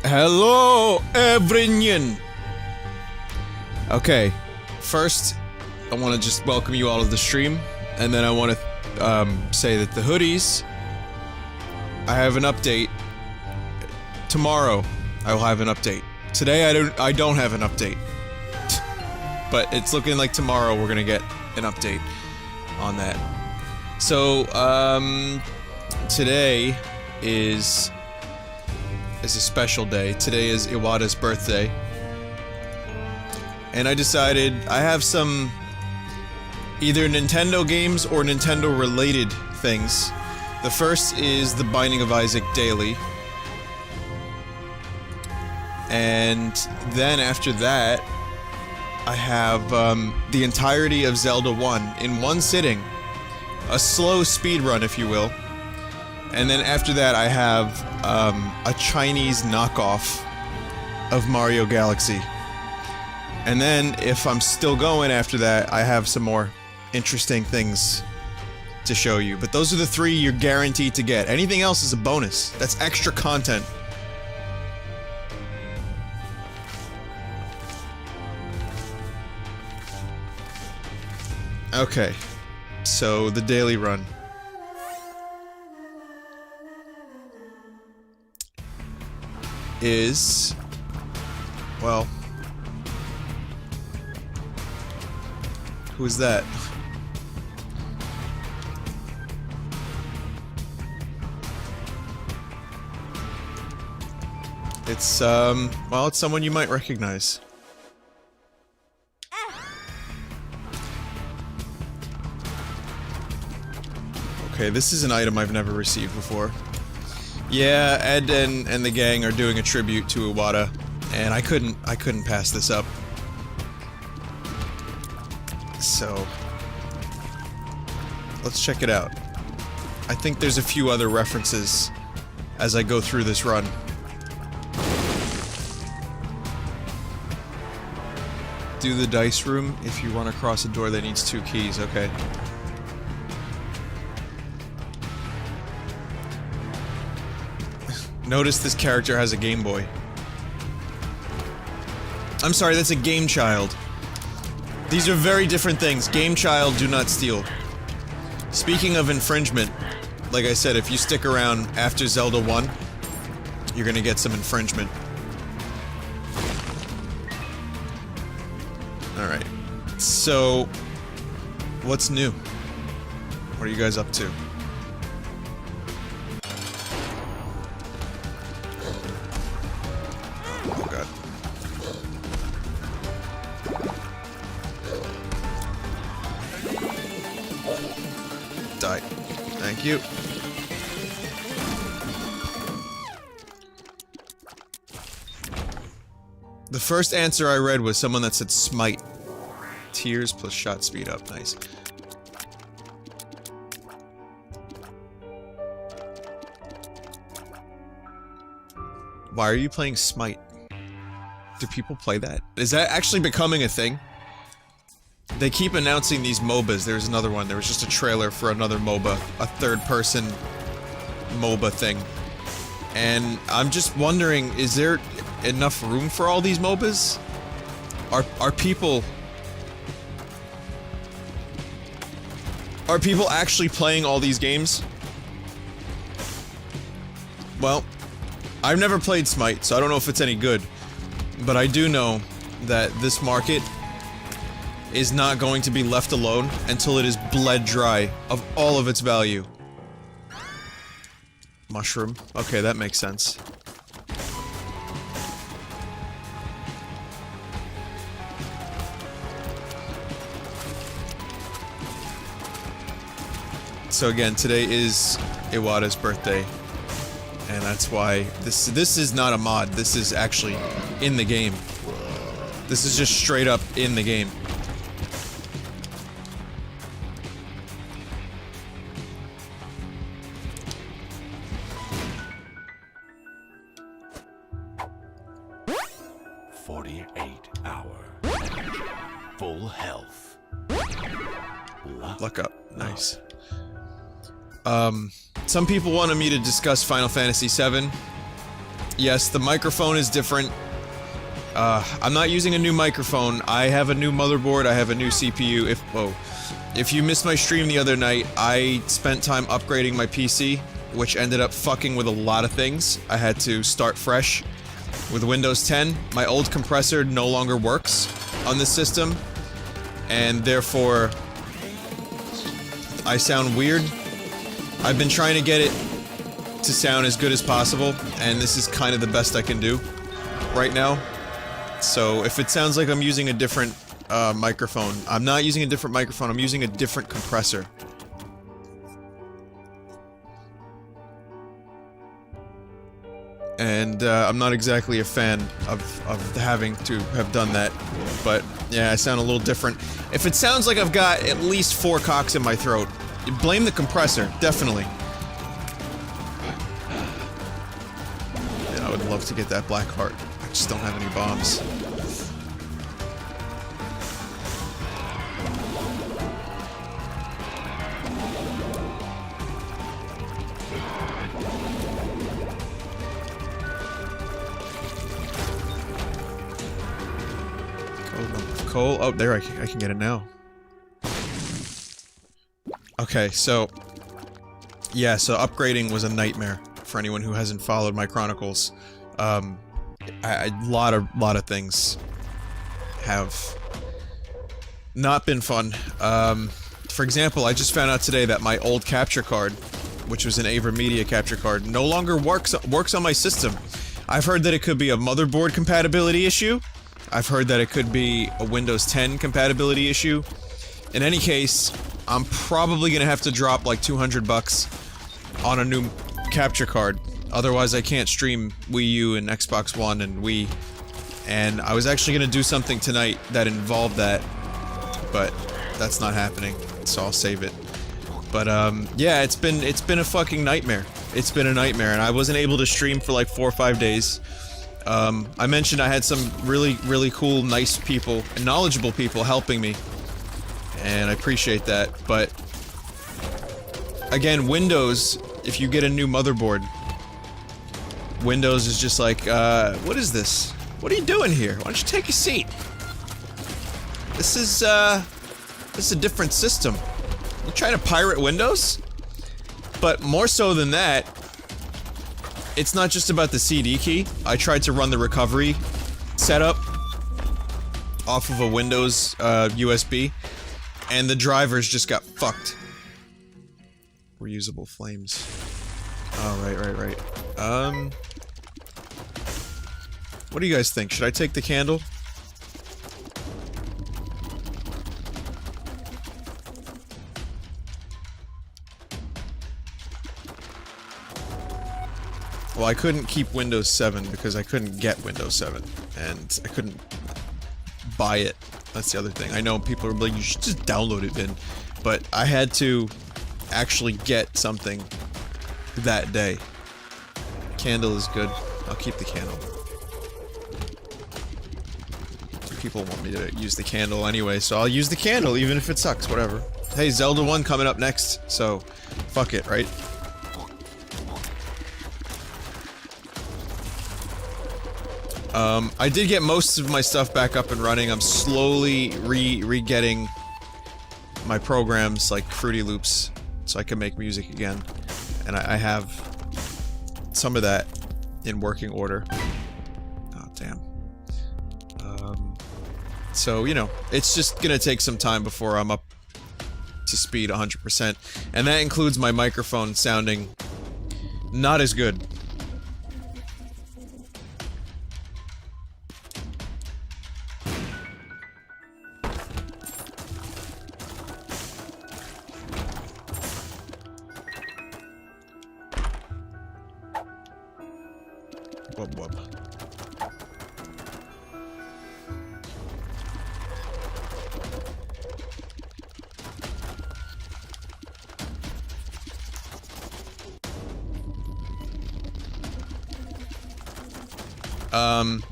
Hello, everyone! Okay, first, I want to just welcome you all to the stream, and then I want to, say that the hoodies, I have an update. Tomorrow, I will have an update. Today, I don't have an update. But it's looking like tomorrow we're gonna get an update on that. So, today is a special day. Today is Iwata's birthday. And I decided I have some either Nintendo games or Nintendo related things. The first is The Binding of Isaac Daily. And then after that, I have the entirety of Zelda 1 in one sitting. A slow speedrun, if you will. And then after that, I have a Chinese knockoff of Mario Galaxy. And then, if I'm still going after that, I have some more interesting things to show you. But those are the three you're guaranteed to get. Anything else is a bonus. That's extra content. Okay. So, the daily run. Is... well... who is that? It's, well, it's someone you might recognize. Okay, this is an item I've never received before. Yeah, Ed and the gang are doing a tribute to Iwata, and I couldn't pass this up. So, let's check it out. I think there's a few other references as I go through this run. Do the dice room if you run across a door that needs 2 keys, okay. Notice this character has a Game Boy. I'm sorry, that's a Game Child. These are very different things. Game Child, do not steal. Speaking of infringement, like I said, if you stick around after Zelda 1, you're gonna get some infringement. Alright. So, what's new? What are you guys up to? Die. Thank you. The first answer I read was someone that said smite. Tears plus shot speed up. Nice. Why are you playing Smite? Do people play that? Is that actually becoming a thing? They keep announcing these MOBAs. There's another one. There was just a trailer for another MOBA. A third-person MOBA thing. And I'm just wondering, is there enough room for all these MOBAs? Are people actually playing all these games? Well, I've never played Smite, so I don't know if it's any good. But I do know that this market is not going to be left alone until it is bled dry of all of its value. Mushroom. Okay, that makes sense. So again, today is Iwata's birthday. And that's why this is not a mod, this is actually in the game. This is just straight up in the game. Full health. Luck up. Nice. Some people wanted me to discuss Final Fantasy VII. Yes, the microphone is different. I'm not using a new microphone. I have a new motherboard, I have a new CPU. If you missed my stream the other night, I spent time upgrading my PC, which ended up fucking with a lot of things. I had to start fresh with Windows 10. My old compressor no longer works on this system, and therefore I sound weird. I've been trying to get it to sound as good as possible, and this is kind of the best I can do right now. So if it sounds like I'm using a different microphone, I'm not using a different microphone, I'm using a different compressor. And I'm not exactly a fan of having to have done that, but yeah, I sound a little different. If it sounds like I've got at least 4 cocks in my throat, blame the compressor, definitely. And I would love to get that black heart. I just don't have any bombs. Coal? Oh, there, I can get it now. Okay, so... yeah, so upgrading was a nightmare for anyone who hasn't followed my chronicles. A lot of things have not been fun. For example, I just found out today that my old capture card, which was an AverMedia capture card, no longer works on my system. I've heard that it could be a motherboard compatibility issue. I've heard that it could be a Windows 10 compatibility issue. In any case, I'm probably gonna have to drop like 200 bucks on a new capture card. Otherwise, I can't stream Wii U and Xbox One and Wii. And I was actually gonna do something tonight that involved that, but that's not happening, so I'll save it. But yeah, it's been a fucking nightmare. It's been a nightmare, and I wasn't able to stream for like 4 or 5 days. I mentioned I had some really cool, nice people, and knowledgeable people helping me, and I appreciate that, but again, Windows, if you get a new motherboard, Windows is just like, what is this? What are you doing here? Why don't you take a seat? This is a different system. You trying to pirate Windows? But more so than that, it's not just about the CD key. I tried to run the recovery setup off of a Windows USB, and the drivers just got fucked. Reusable flames. Oh, right. What do you guys think? Should I take the candle? Well, I couldn't keep Windows 7 because I couldn't get Windows 7, and I couldn't buy it. That's the other thing. I know people are like, you should just download it, Vin, but I had to actually get something that day. Candle is good. I'll keep the candle. People want me to use the candle anyway, so I'll use the candle even if it sucks, whatever. Hey, Zelda 1 coming up next, so fuck it, right? I did get most of my stuff back up and running. I'm slowly re-getting my programs like Fruity Loops so I can make music again. And I have some of that in working order. Oh, damn. So, you know, it's just gonna take some time before I'm up to speed 100%. And that includes my microphone sounding not as good.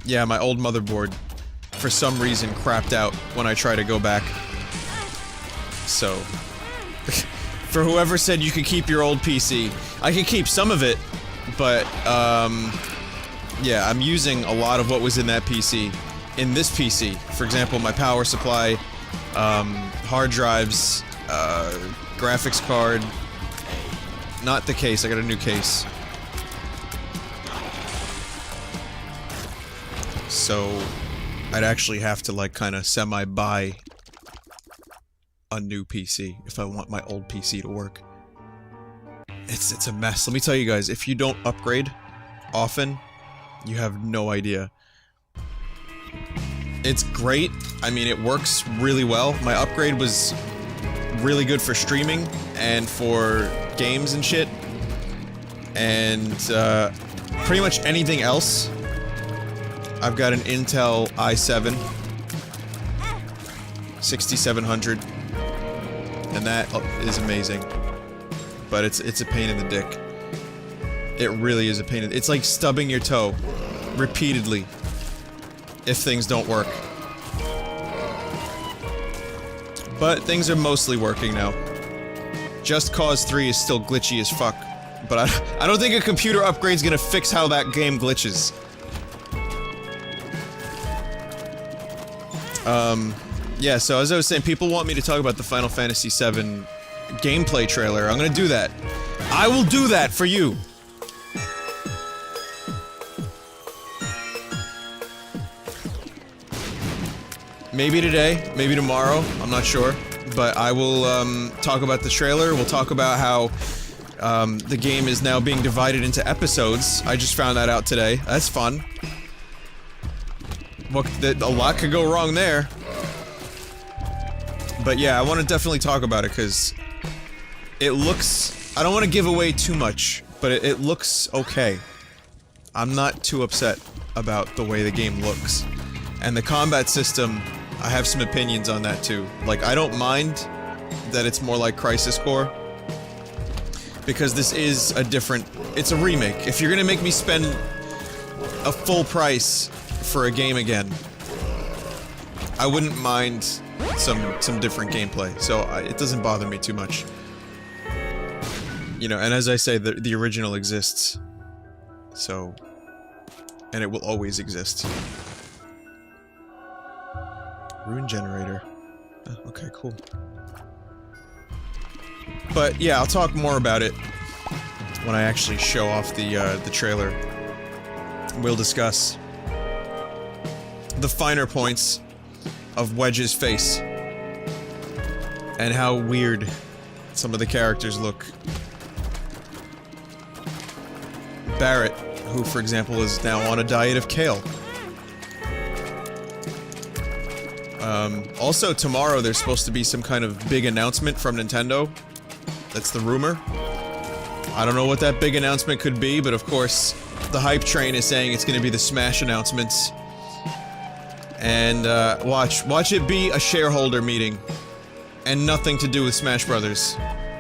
Yeah, my old motherboard, for some reason, crapped out when I try to go back. So, for whoever said you could keep your old PC, I could keep some of it, but, yeah, I'm using a lot of what was in that PC in this PC. For example, my power supply, hard drives, graphics card. Not the case, I got a new case. So, I'd actually have to, like, kind of semi-buy a new PC if I want my old PC to work. It's a mess. Let me tell you guys, if you don't upgrade often, you have no idea. It's great. I mean, it works really well. My upgrade was really good for streaming and for games and shit. And, pretty much anything else. I've got an Intel i7 6700, and that is amazing. But it's a pain in the dick. It really is a pain in the— it's like stubbing your toe repeatedly if things don't work. But things are mostly working now. Just Cause 3 is still glitchy as fuck, but I don't think a computer upgrade's gonna fix how that game glitches. Yeah, so as I was saying, people want me to talk about the Final Fantasy VII gameplay trailer. I'm gonna do that. I will do that for you! Maybe today, maybe tomorrow, I'm not sure. But I will, talk about the trailer. We'll talk about how, the game is now being divided into episodes. I just found that out today. That's fun. What, a lot could go wrong there. But yeah, I want to definitely talk about it, because it looks— I don't want to give away too much, but it looks okay. I'm not too upset about the way the game looks. And the combat system, I have some opinions on that too. Like, I don't mind that it's more like Crisis Core, because this is a different— it's a remake. If you're gonna make me spend a full price for a game again, I wouldn't mind some different gameplay, so it doesn't bother me too much. You know, and as I say, the original exists. So— and it will always exist. Rune generator. Oh, okay, cool. But yeah, I'll talk more about it when I actually show off the trailer. We'll discuss the finer points of Wedge's face and how weird some of the characters look. Barrett, who, for example, is now on a diet of kale. Also tomorrow there's supposed to be some kind of big announcement from Nintendo. That's the rumor. I don't know what that big announcement could be, but of course, the hype train is saying it's gonna be the Smash announcements. And, watch it be a shareholder meeting. And nothing to do with Smash Brothers.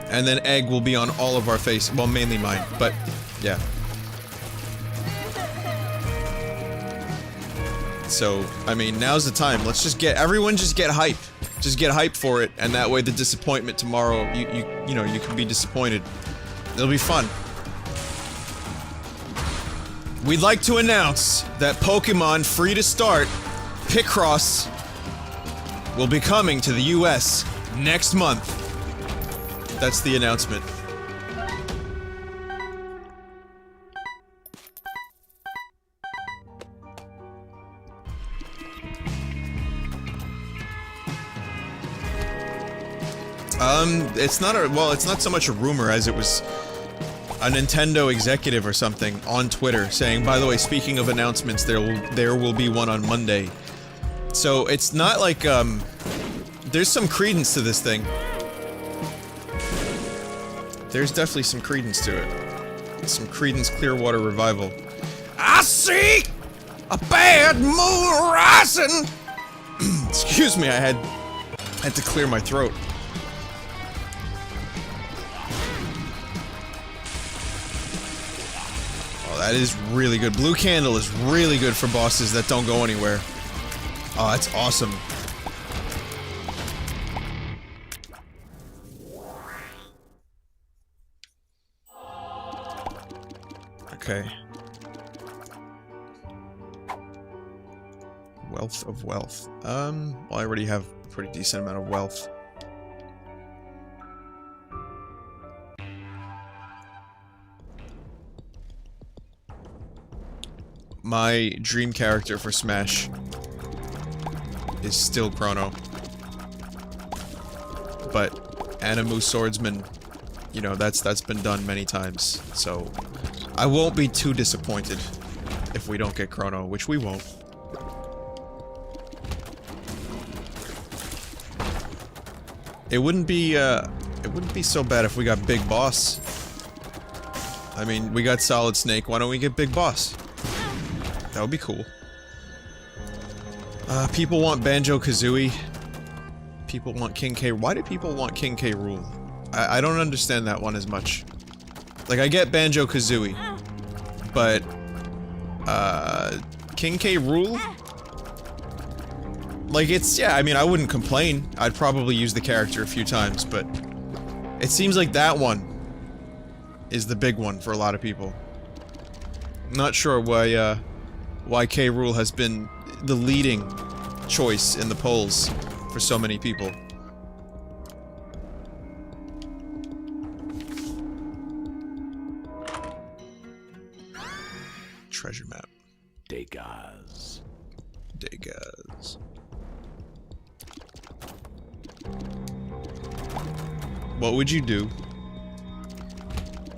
And then egg will be on all of our face. Well, mainly mine, but, yeah. So, I mean, now's the time. Let's just get— everyone just get hype. Just get hype for it, and that way the disappointment tomorrow, you know, you can be disappointed. It'll be fun. We'd like to announce that Pokemon Free to Start Picross will be coming to the US next month. That's the announcement. It's not a— well, it's not so much a rumor as it was a Nintendo executive or something on Twitter saying, by the way, speaking of announcements, there will be one on Monday. So it's not like, there's some credence to this thing. There's definitely some credence to it. Some Creedence Clearwater Revival. I see a bad moon rising! Excuse me, I had to clear my throat. Oh, that is really good. Blue Candle is really good for bosses that don't go anywhere. Oh, that's awesome. Okay. Wealth of wealth. Well, I already have a pretty decent amount of wealth. My dream character for Smash is still Chrono. But Animu Swordsman, you know, that's been done many times, so I won't be too disappointed if we don't get Chrono, which we won't. It wouldn't be so bad if we got Big Boss. I mean, we got Solid Snake, why don't we get Big Boss? That would be cool. People want Banjo-Kazooie. People want King K. Why do people want King K. Rool? I don't understand that one as much. Like, I get Banjo-Kazooie, but King K. Rool? Like, it's, yeah, I mean, I wouldn't complain. I'd probably use the character a few times, but it seems like that one is the big one for a lot of people. I'm not sure why K. Rool has been the leading choice in the polls for so many people. Treasure map. Degas. Degas. What would you do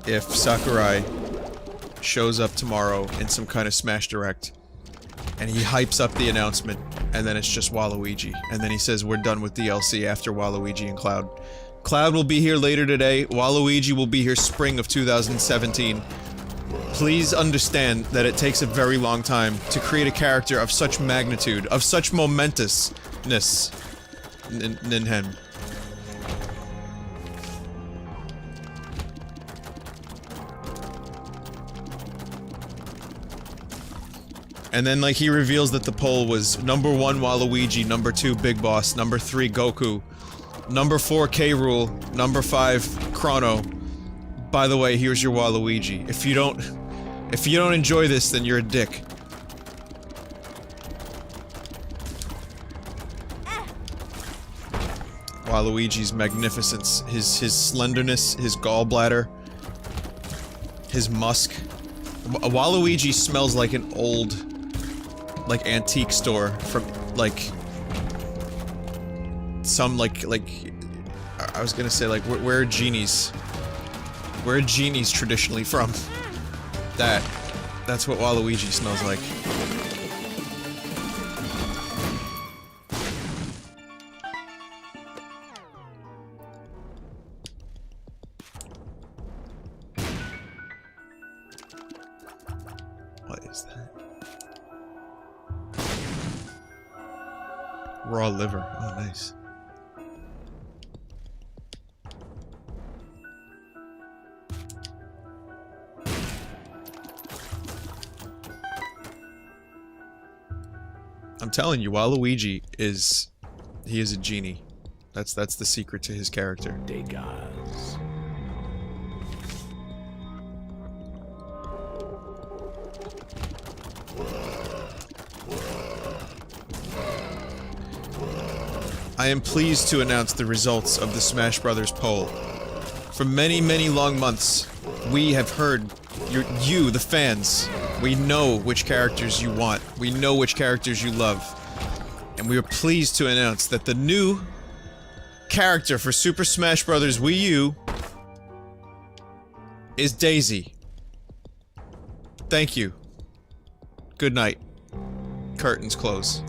if Sakurai shows up tomorrow in some kind of Smash Direct and he hypes up the announcement and then it's just Waluigi and then he says we're done with DLC after Waluigi and Cloud. Cloud will be here later today, Waluigi will be here spring of 2017. Please understand that it takes a very long time to create a character of such magnitude, of such momentousness. Ninhen. And then, like, he reveals that the poll was number 1 Waluigi, number 2 Big Boss, number 3 Goku, number 4 K. Rool, number 5 Chrono. By the way, here's your Waluigi. If you don't enjoy this, then you're a dick. Waluigi's magnificence, his slenderness, his gallbladder, his musk. Waluigi smells like an old, like, antique store from, like, some, like, I was gonna say, like, where are genies? Where are genies traditionally from? That's what Waluigi smells like. What is that? Raw liver. Oh, nice. I'm telling you, Waluigi is... he is a genie. That's the secret to his character. Degas. I am pleased to announce the results of the Smash Brothers poll. For many, many long months, we have heard you, the fans. We know which characters you want. We know which characters you love. And we are pleased to announce that the new character for Super Smash Bros. Wii U is Daisy. Thank you. Good night. Curtains close.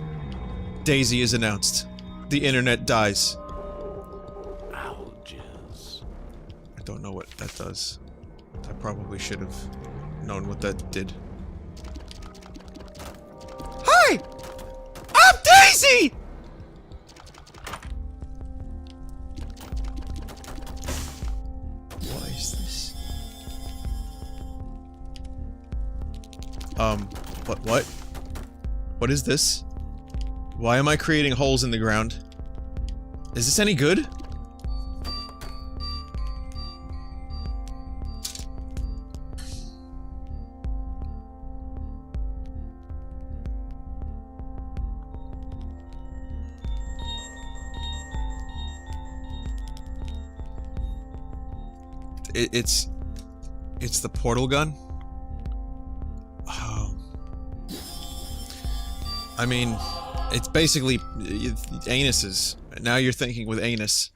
Daisy is announced. The internet dies. Alges. I don't know what that does. I probably should have known what that did. Hi! I'm Daisy! What is this? What? What is this? Why am I creating holes in the ground? Is this any good? It's the portal gun? Oh. I mean, it's basically anuses. Now you're thinking with anus.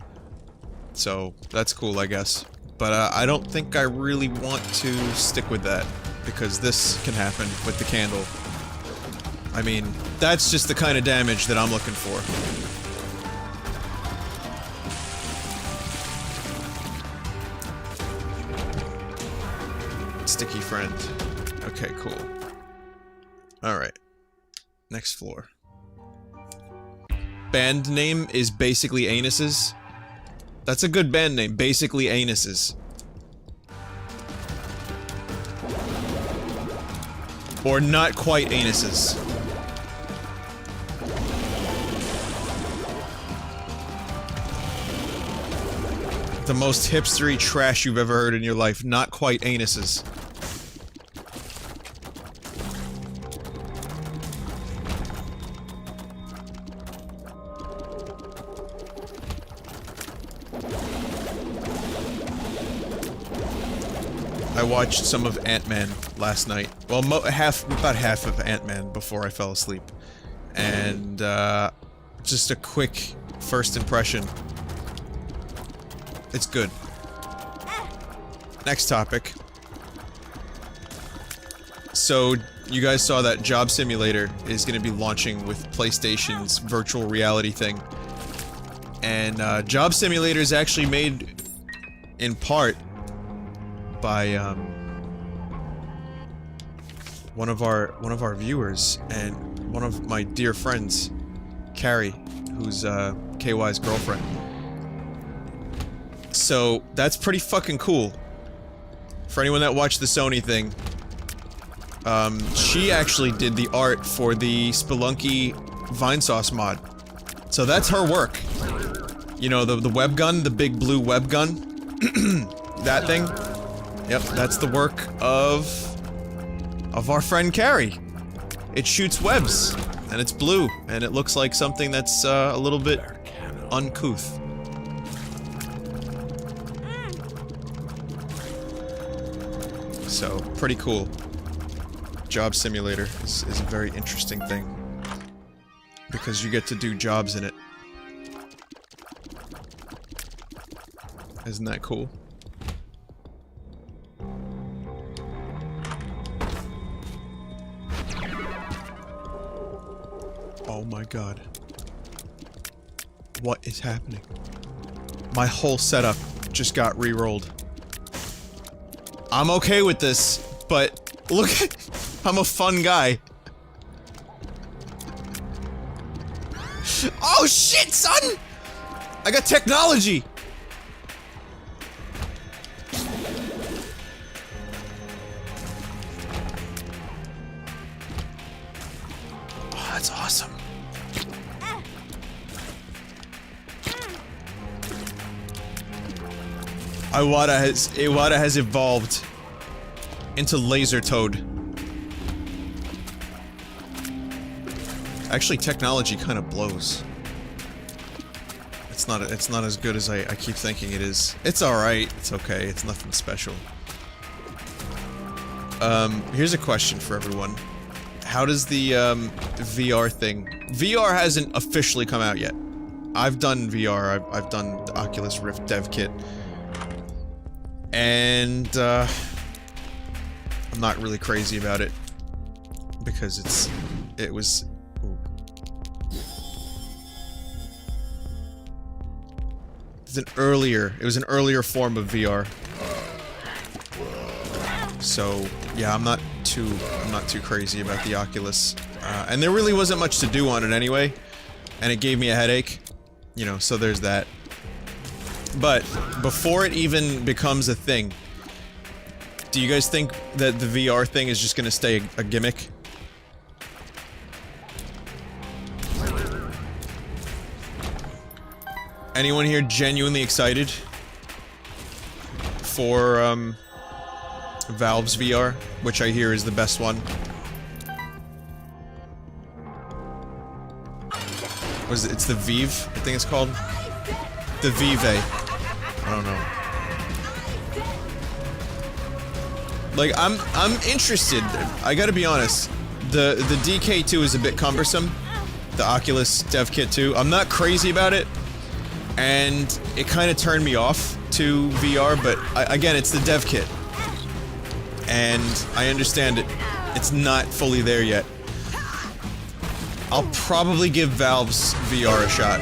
So, that's cool, I guess. But I don't think I really want to stick with that, because this can happen with the candle. I mean, that's just the kind of damage that I'm looking for. Sticky friend. Okay, cool. Alright. Next floor. Band name is basically anuses. That's a good band name, basically anuses. Or not quite anuses. The most hipstery trash you've ever heard in your life, not quite anuses. I watched some of Ant-Man last night. Well, about half of Ant-Man before I fell asleep. And, just a quick first impression. It's good. Next topic. So, you guys saw that Job Simulator is gonna be launching with PlayStation's virtual reality thing. And, Job Simulator is actually made, in part, by one of our viewers and one of my dear friends, Carrie, who's KY's girlfriend. So that's pretty fucking cool. For anyone that watched the Sony thing, she actually did the art for the Spelunky Vinesauce mod. So that's her work. You know, the web gun, the big blue web gun, that thing. Yep, that's the work of our friend Carrie. It shoots webs, and it's blue, and it looks like something that's a little bit uncouth. So, pretty cool. Job Simulator is a very interesting thing. Because you get to do jobs in it. Isn't that cool? Oh my god. What is happening? My whole setup just got re-rolled. I'm okay with this, but look, I'm a fun guy. Oh shit, son! I got technology! Oh, that's awesome. Iwata has evolved into Laser Toad. Actually, technology kind of blows. It's not as good as I keep thinking it is. It's alright, it's okay, it's nothing special. Here's a question for everyone. How does the, VR thing... VR hasn't officially come out yet. I've done VR, I've done the Oculus Rift dev kit. And, I'm not really crazy about it. Because it was... Ooh. It was an earlier form of VR. So, yeah, I'm not too crazy about the Oculus. And there really wasn't much to do on it anyway. And it gave me a headache. You know, so there's that. But, before it even becomes a thing, do you guys think that the VR thing is just gonna stay a gimmick? Anyone here genuinely excited for, Valve's VR, which I hear is the best one? It's the Vive, I think it's called? The Vive. I don't know. Like, I'm interested. I gotta be honest. The DK2 is a bit cumbersome. The Oculus Dev Kit 2. I'm not crazy about it. And it kind of turned me off to VR, but again, it's the Dev Kit. And I understand it. It's not fully there yet. I'll probably give Valve's VR a shot.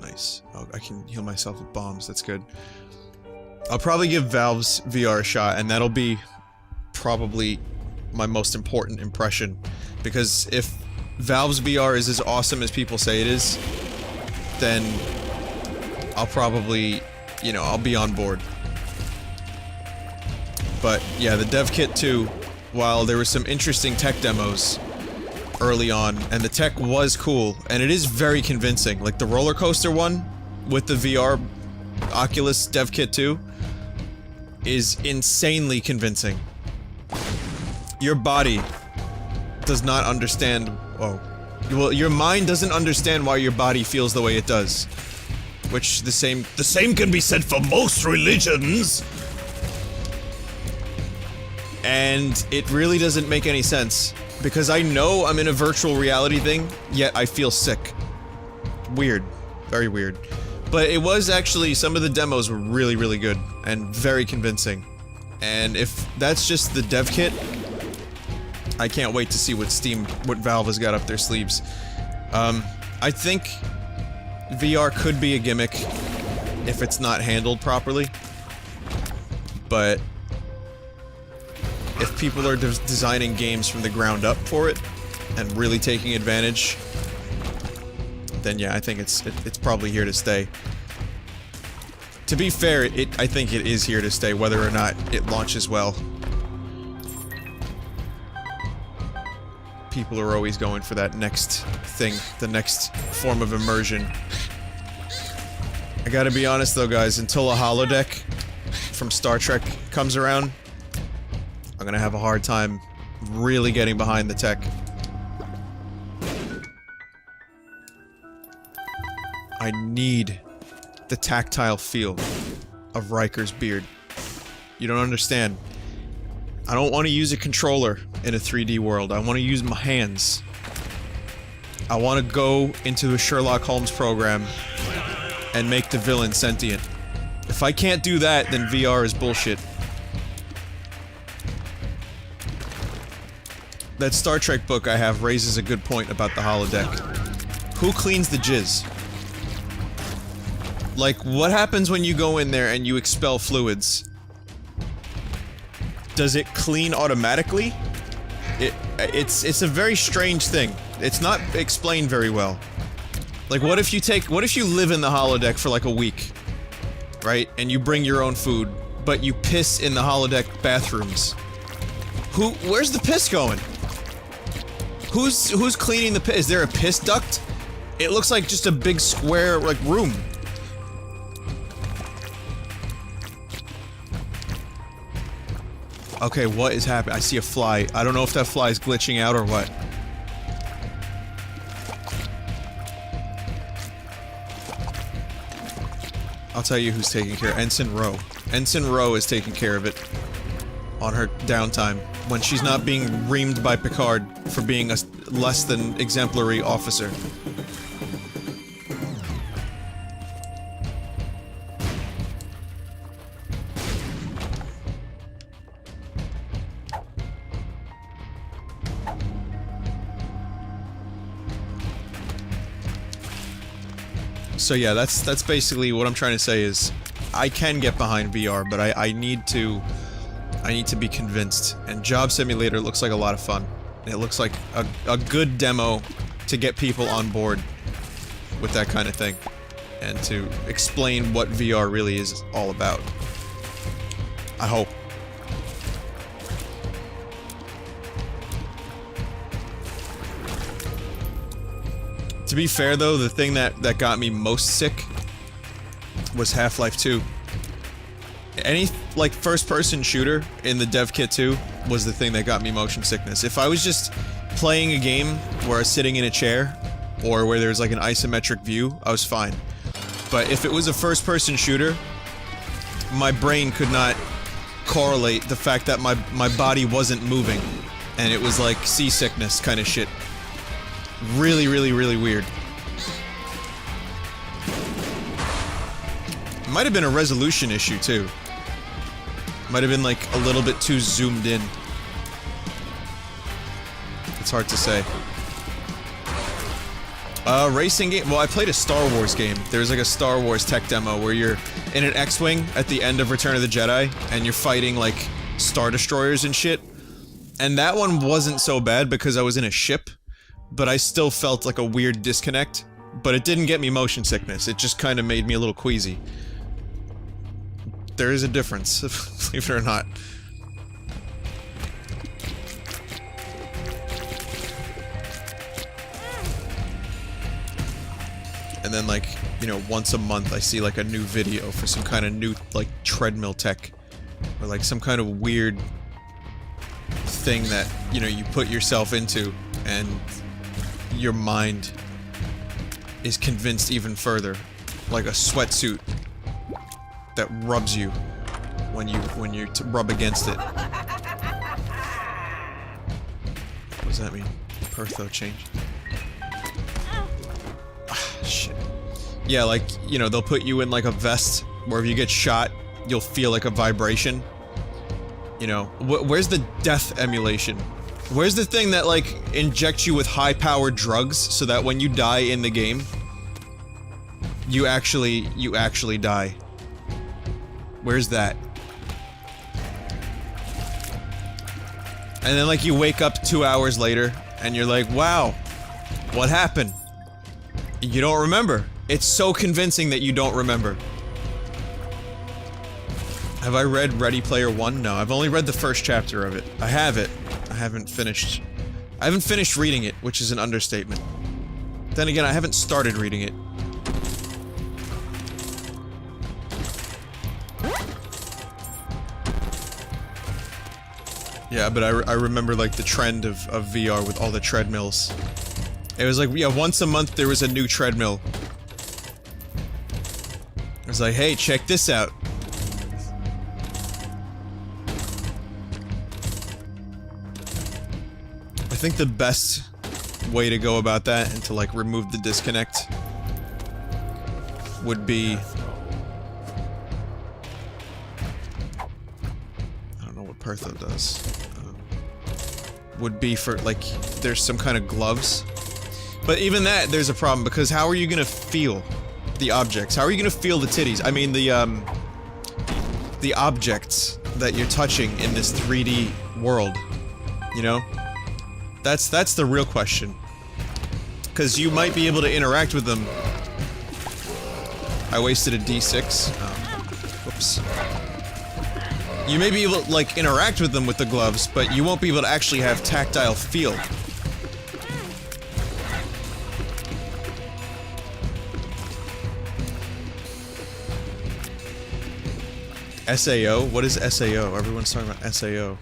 Nice. Oh, I can heal myself with bombs, that's good. I'll probably give Valve's VR a shot, and that'll be probably my most important impression. Because if Valve's VR is as awesome as people say it is, then I'll probably, you know, I'll be on board. But yeah, the Dev Kit 2, while there were some interesting tech demos early on, and the tech was cool, and it is very convincing. Like the roller coaster one with the VR Oculus Dev Kit 2 is insanely convincing. Your body does not understand. Oh. Well, your mind doesn't understand why your body feels the way it does. Which the same can be said for most religions. And it really doesn't make any sense. Because I know I'm in a virtual reality thing, yet I feel sick. Weird. Very weird. But it was actually, some of the demos were really, really good. And very convincing. And if that's just the dev kit, I can't wait to see what Valve has got up their sleeves. I think VR could be a gimmick if it's not handled properly. But if people are designing games from the ground up for it and really taking advantage, then yeah, I think it's probably here to stay. To be fair, I think it is here to stay, whether or not it launches well. People are always going for that next thing, the next form of immersion. I gotta be honest though, guys, until a holodeck from Star Trek comes around, I'm gonna have a hard time really getting behind the tech. I need the tactile feel of Riker's beard. You don't understand. I don't want to use a controller in a 3D world. I want to use my hands. I want to go into a Sherlock Holmes program and make the villain sentient. If I can't do that, then VR is bullshit. That Star Trek book I have raises a good point about the holodeck. Who cleans the jizz? Like, what happens when you go in there and you expel fluids? Does it clean automatically? It's a very strange thing. It's not explained very well. Like, what if you live in the holodeck for like a week, right? And you bring your own food, but you piss in the holodeck bathrooms. Where's the piss going? Who's cleaning the piss? Is there a piss duct? It looks like just a big square, like, room. Okay, what is happening? I see a fly. I don't know if that fly is glitching out or what. I'll tell you who's taking care. Ensign Rowe. Ensign Rowe is taking care of it on her downtime when she's not being reamed by Picard for being a less than exemplary officer. So yeah, that's basically what I'm trying to say is, I can get behind VR, but I need to be convinced. And Job Simulator looks like a lot of fun. It looks like a good demo to get people on board with that kind of thing, and to explain what VR really is all about. I hope. To be fair though, the thing that got me most sick was Half-Life 2. Any, like, first-person shooter in the dev kit 2 was the thing that got me motion sickness. If I was just playing a game where I was sitting in a chair, or where there's, like, an isometric view, I was fine. But if it was a first-person shooter, my brain could not correlate the fact that my body wasn't moving. And it was like seasickness kind of shit. Really, really, really weird. Might have been a resolution issue, too. Might have been, like, a little bit too zoomed in. It's hard to say. Racing game? Well, I played a Star Wars game. There's, like, a Star Wars tech demo where you're in an X-Wing at the end of Return of the Jedi, and you're fighting, like, Star Destroyers and shit. And that one wasn't so bad because I was in a ship, but I still felt like a weird disconnect. But it didn't get me motion sickness, it just kind of made me a little queasy. There is a difference, believe it or not. And then, like, you know, once a month I see, like, a new video for some kind of new, like, treadmill tech. Or, like, some kind of weird thing that, you know, you put yourself into, and your mind is convinced even further. Like a sweatsuit that rubs you when you rub against it. What does that mean? Pertho change. Shit. Yeah, like, you know, they'll put you in, like, a vest where if you get shot, you'll feel, like, a vibration. You know, where's the death emulation? Where's the thing that, like, injects you with high-powered drugs so that when you die in the game, you actually die? Where's that? And then, like, you wake up 2 hours later, and you're like, wow, what happened? You don't remember. It's so convincing that you don't remember. Have I read Ready Player One? No, I've only read the first chapter of it. I have it. I haven't finished reading it, which is an understatement. Then again, I haven't started reading it. Yeah, but I remember, like, the trend of VR with all the treadmills. It was like, yeah, once a month there was a new treadmill. It was like, hey, check this out. I think the best way to go about that and to, like, remove the disconnect would be... I don't know what Pertho does. Would be for, like, there's some kind of gloves. But even that, there's a problem, because how are you gonna feel the objects? How are you gonna feel the titties? I mean, the objects that you're touching in this 3D world, you know? That's the real question. Because you might be able to interact with them. I wasted a D6. Whoops. You may be able to, like, interact with them with the gloves, but you won't be able to actually have tactile feel. SAO? What is SAO? Everyone's talking about SAO.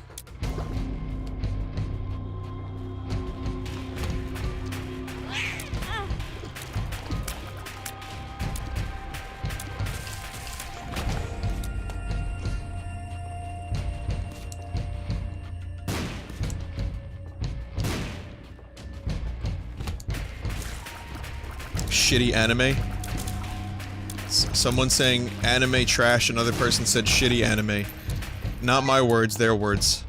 Shitty anime. Someone saying anime trash, another person said shitty anime. Not my words, their words.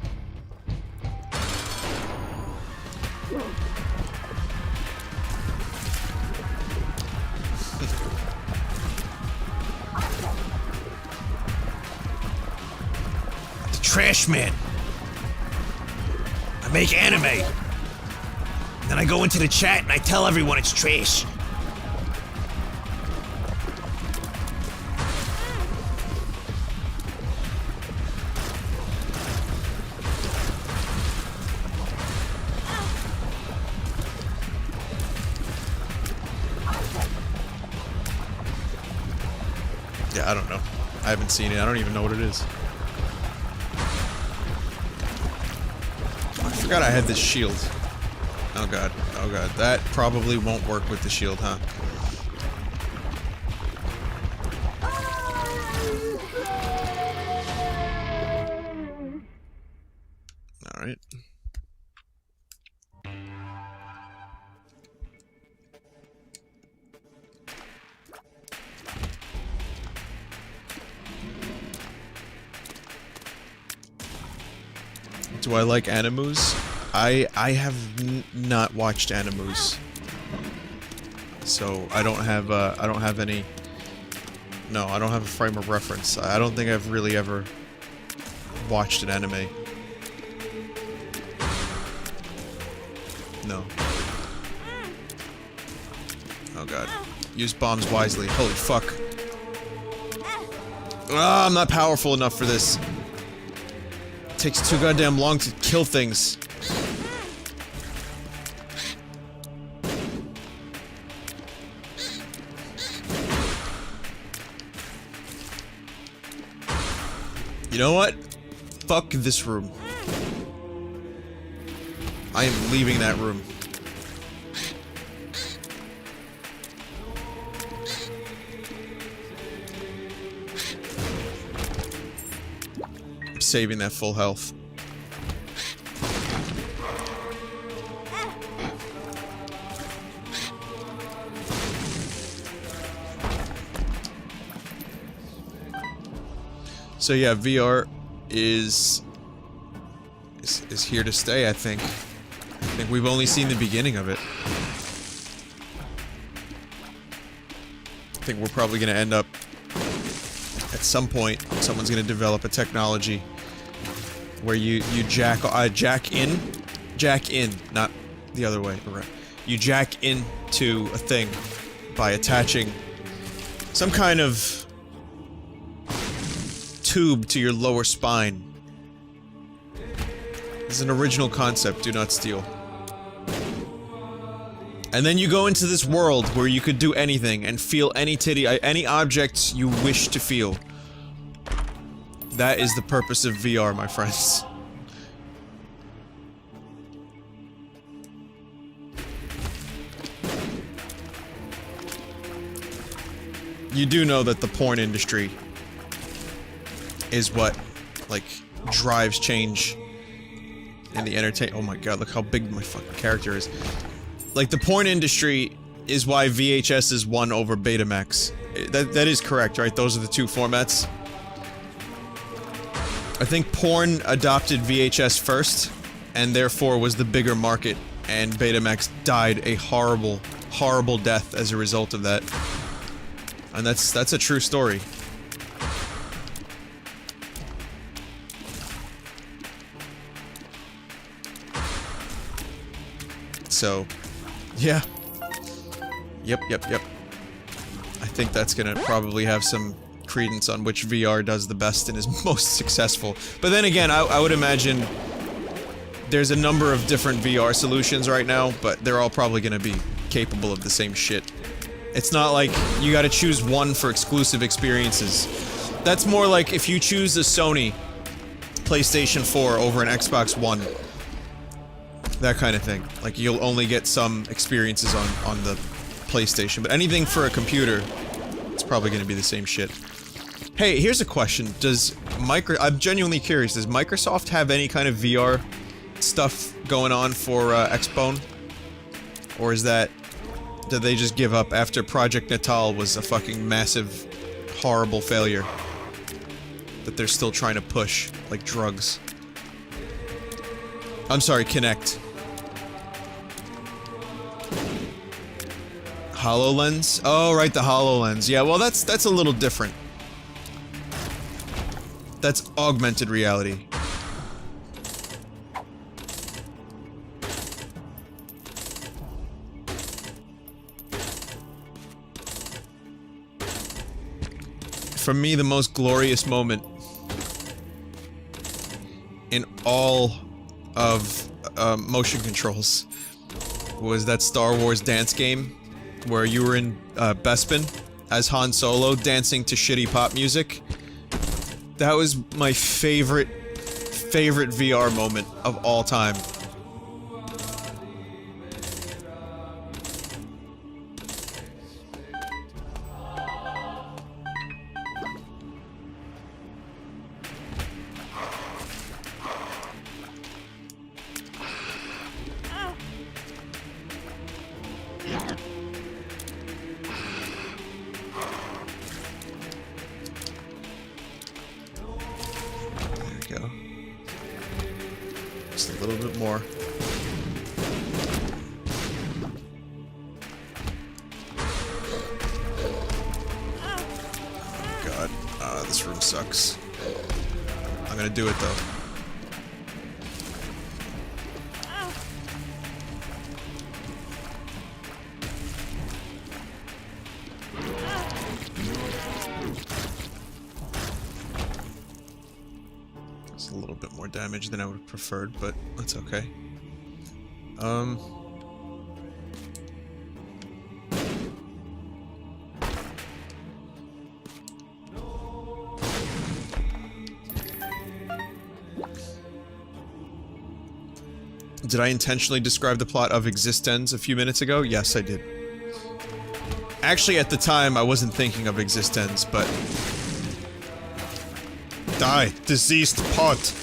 The trash man. I make anime. And then I go into the chat and I tell everyone it's trash. Yeah, I don't know. I haven't seen it. I don't even know what it is. I forgot I had this shield. Oh god. Oh god. That probably won't work with the shield, huh? Alright. Do I like animus? I have not watched animus, so I don't have any. No, I don't have a frame of reference. I don't think I've really ever watched an anime. No. Oh god. Use bombs wisely. Holy fuck. Ah, I'm not powerful enough for this. Takes too goddamn long to kill things. You know what? Fuck this room. I am leaving that room. Saving that full health. So yeah, VR is here to stay, I think. I think we've only seen the beginning of it. I think we're probably gonna end up at some point, someone's gonna develop a technology where you jack in, not the other way around. You jack into a thing by attaching some kind of tube to your lower spine. This is an original concept, do not steal. And then you go into this world where you could do anything and feel any objects you wish to feel. That is the purpose of VR, my friends. You do know that the porn industry is what, like, drives change in the oh my god, look how big my fucking character is. Like, the porn industry is why VHS is won over Betamax. That is correct, right? Those are the two formats. I think porn adopted VHS first, and therefore was the bigger market, and Betamax died a horrible, horrible death as a result of that. And that's a true story. So, yeah. Yep. I think that's gonna probably have some credence on which VR does the best and is most successful. But then again, I would imagine there's a number of different VR solutions right now, but they're all probably gonna be capable of the same shit. It's not like you gotta choose one for exclusive experiences. That's more like if you choose a Sony PlayStation 4 over an Xbox One. That kind of thing. Like, you'll only get some experiences on the PlayStation, but anything for a computer, it's probably gonna be the same shit. Hey, here's a question. I'm genuinely curious, does Microsoft have any kind of VR stuff going on for, Xbone? Or did they just give up after Project Natal was a fucking massive, horrible failure? That they're still trying to push, like drugs. I'm sorry, Kinect. HoloLens? Oh, right, the HoloLens. Yeah, well, that's a little different. That's augmented reality. For me, the most glorious moment in all of motion controls was that Star Wars dance game where you were in Bespin as Han Solo dancing to shitty pop music That was my favorite VR moment of all time. Go. Just a little bit more. Oh god. This room sucks. I'm gonna do it though. A little bit more damage than I would have preferred, but that's okay. Did I intentionally describe the plot of Existenz a few minutes ago? Yes, I did. Actually, at the time, I wasn't thinking of Existenz, but... Die, diseased pot.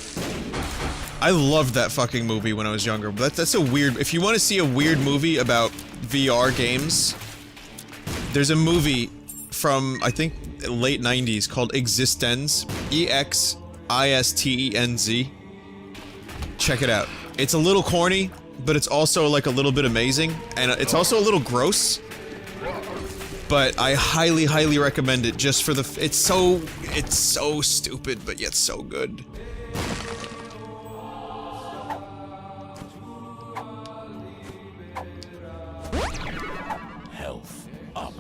I loved that fucking movie when I was younger. That's a weird... If you want to see a weird movie about VR games, there's a movie from, I think, late 90s called Existenz. E-X-I-S-T-E-N-Z. Check it out. It's a little corny, but it's also like a little bit amazing, and it's also a little gross. But I highly, highly recommend it just for the it's so stupid, but yet so good. Health up.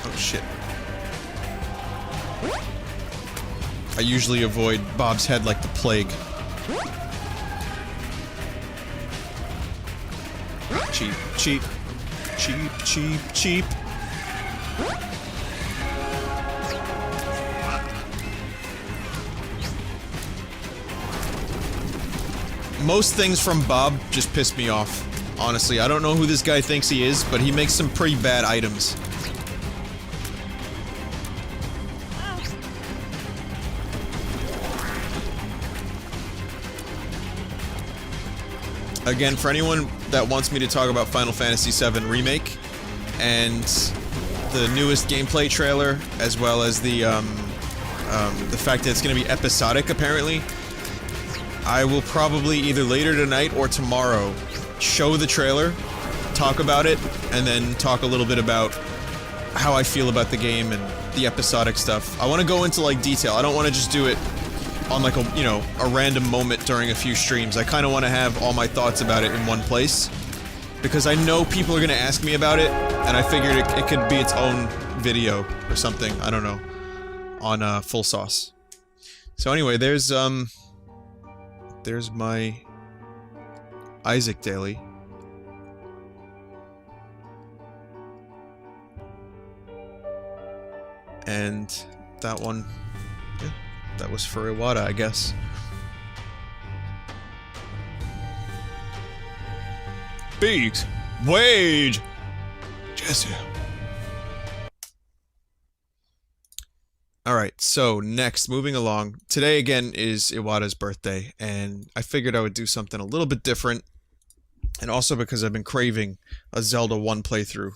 Oh shit. I usually avoid Bob's head like the plague. Cheap, cheap, cheap, cheap, cheap. Most things from Bob just piss me off. Honestly, I don't know who this guy thinks he is, but he makes some pretty bad items. Again, for anyone that wants me to talk about Final Fantasy VII Remake and the newest gameplay trailer, as well as the fact that it's going to be episodic, apparently, I will probably either later tonight or tomorrow show the trailer, talk about it, and then talk a little bit about how I feel about the game and the episodic stuff. I want to go into, like, detail. I don't want to just do it on like a, you know, a random moment during a few streams. I kind of want to have all my thoughts about it in one place, because I know people are going to ask me about it, and I figured it could be its own video or something, I don't know, on Full Sauce. So anyway, there's my Isaac daily. And that one, yeah, that was for Iwata, I guess. Beat! Wage! Jesse. Alright, so next, moving along. Today again is Iwata's birthday, and I figured I would do something a little bit different. And also because I've been craving a Zelda 1 playthrough.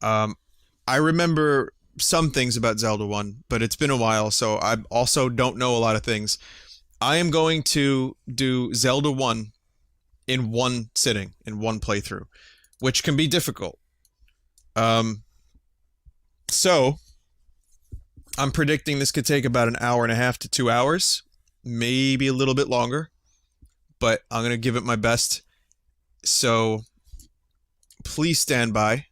I remember some things about Zelda 1, but it's been a while, so I also don't know a lot of things. I am going to do Zelda 1 in one sitting, in one playthrough, which can be difficult. So, I'm predicting this could take about an hour and a half to 2 hours, maybe a little bit longer, but I'm going to give it my best. So, please stand by,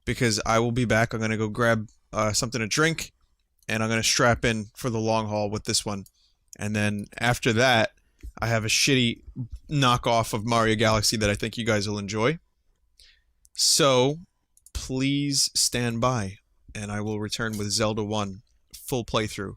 because I will be back. I'm going to go grab something to drink, and I'm going to strap in for the long haul with this one. And then after that, I have a shitty knockoff of Mario Galaxy that I think you guys will enjoy. So, please stand by, and I will return with Zelda 1 full playthrough